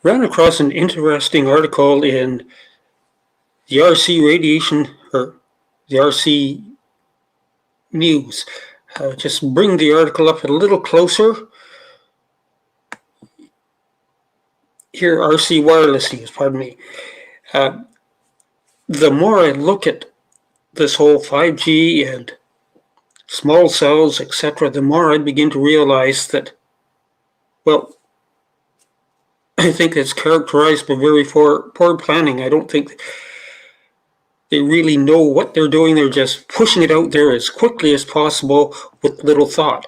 ran across an interesting article in the RC Radiation, or the RC News. Just bring the article up a little closer. Here, RC Wireless News, pardon me. The more I look at this whole 5G and small cells, etc., the more I begin to realize that, well, I think it's characterized by very poor planning. I don't think they really know what they're doing. They're just pushing it out there as quickly as possible with little thought.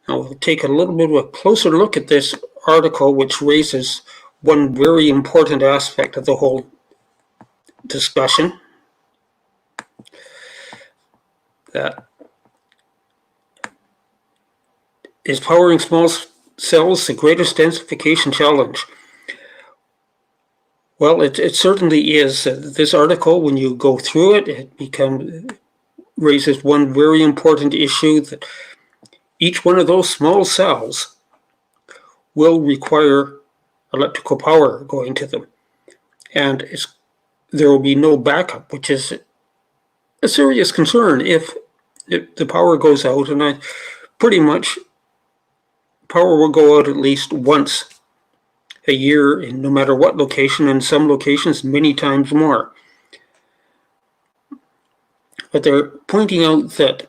Now, we'll take a little bit of a closer look at this article, which raises one very important aspect of the whole discussion. That is powering small cells the greatest densification challenge. Well, it certainly is. This article, when you go through it, it raises one very important issue, that each one of those small cells will require electrical power going to them. And there will be no backup, which is a serious concern if the power goes out, and pretty much power will go out at least once a year in no matter what location, and some locations many times more. But they're pointing out that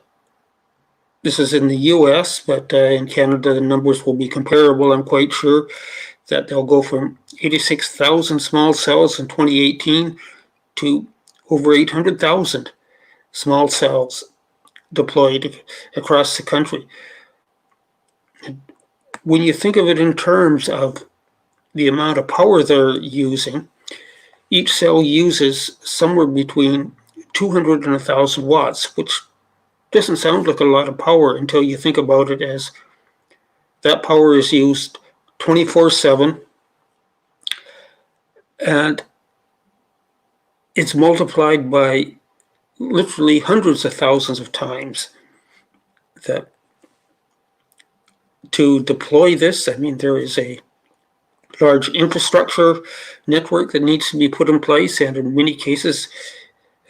this is in the US, but in Canada the numbers will be comparable, I'm quite sure, that they'll go from 86,000 small cells in 2018 to over 800,000 small cells deployed across the country. When you think of it in terms of the amount of power they're using, each cell uses somewhere between 200 and 1,000 watts, which doesn't sound like a lot of power until you think about it as that power is used 24/7, and it's multiplied by literally hundreds of thousands of times. That to deploy this, I mean, there is a large infrastructure network that needs to be put in place, and in many cases,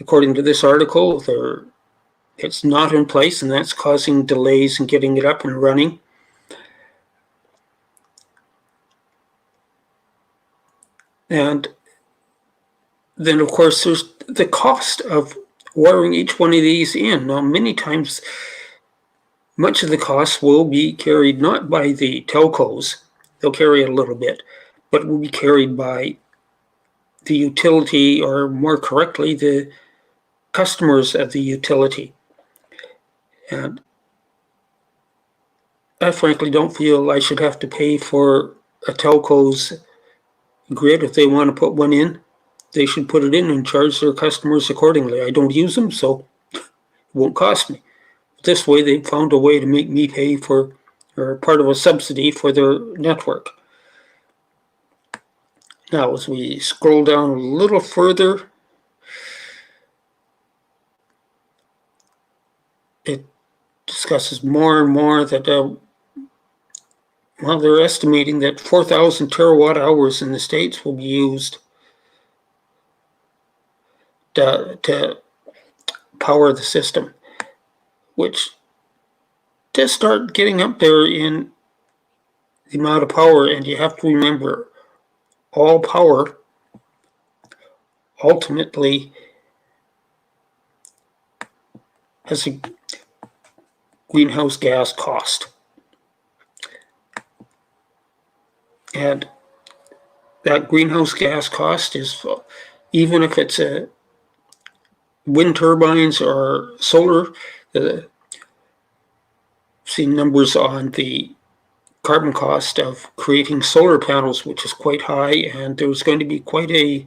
according to this article, it's not in place, and that's causing delays in getting it up and running. And then, of course, there's the cost of wiring each one of these in. Now, many times, much of the cost will be carried not by the telcos, they'll carry it a little bit, but it will be carried by the utility, or more correctly, the customers of the utility. And I frankly don't feel I should have to pay for a telco's grid. If they want to put one in, they should put it in and charge their customers accordingly. I don't use them, so it won't cost me. This way, they've found a way to make me pay for, or part of a subsidy for their network. Now, as we scroll down a little further, it discusses more and more that, well, they're estimating that 4,000 terawatt hours in the States will be used to power the system, which does start getting up there in the amount of power. And you have to remember, all power ultimately has a greenhouse gas cost. And that greenhouse gas cost is, even if it's a wind turbines or solar, seen numbers on the carbon cost of creating solar panels, which is quite high, and there's going to be quite a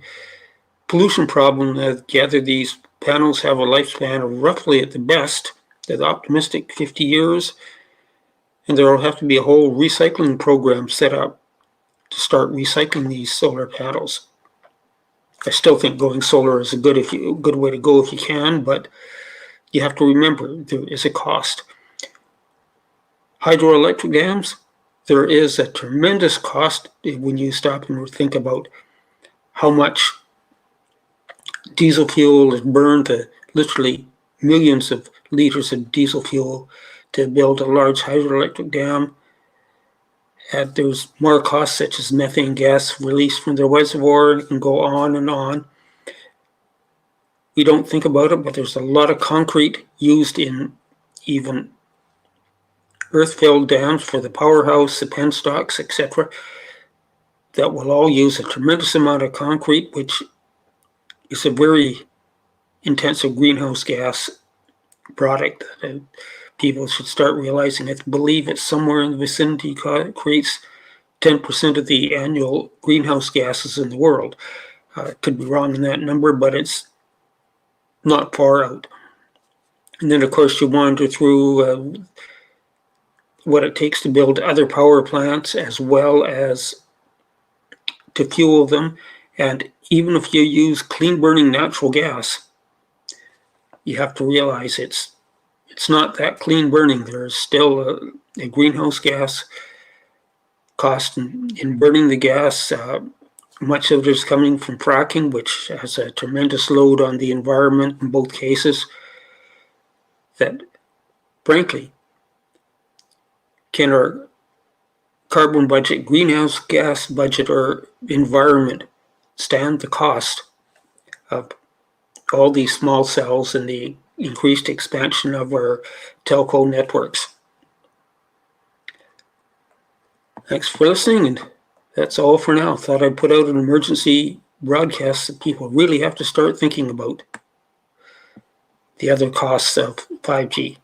pollution problem. I gather these panels have a lifespan of roughly, at the best, the optimistic 50 years, and there will have to be a whole recycling program set up to start recycling these solar panels. I still think going solar is a good way to go if you can, but you have to remember there is a cost. Hydroelectric dams, there is a tremendous cost when you stop and think about how much diesel fuel is burned, literally millions of liters of diesel fuel to build a large hydroelectric dam. And there's more costs such as methane gas released from the reservoir, and it can go on and on. We don't think about it, but there's a lot of concrete used in even earth-filled dams for the powerhouse, the penstocks, etc. that will all use a tremendous amount of concrete, which is a very intensive greenhouse gas product that people should start realizing. I believe it's somewhere in the vicinity, creates 10% of the annual greenhouse gases in the world. Could be wrong in that number, but it's not far out. And then, of course, you wander through what it takes to build other power plants as well as to fuel them. And even if you use clean burning natural gas, you have to realize it's not that clean burning. There's still a greenhouse gas cost in burning the gas. Much of it is coming from fracking, which has a tremendous load on the environment in both cases. That, frankly, can our carbon budget, greenhouse gas budget, or environment stand the cost of all these small cells and the increased expansion of our telco networks? Thanks for listening, and that's all for now. Thought I'd put out an emergency broadcast that people really have to start thinking about the other costs of 5G.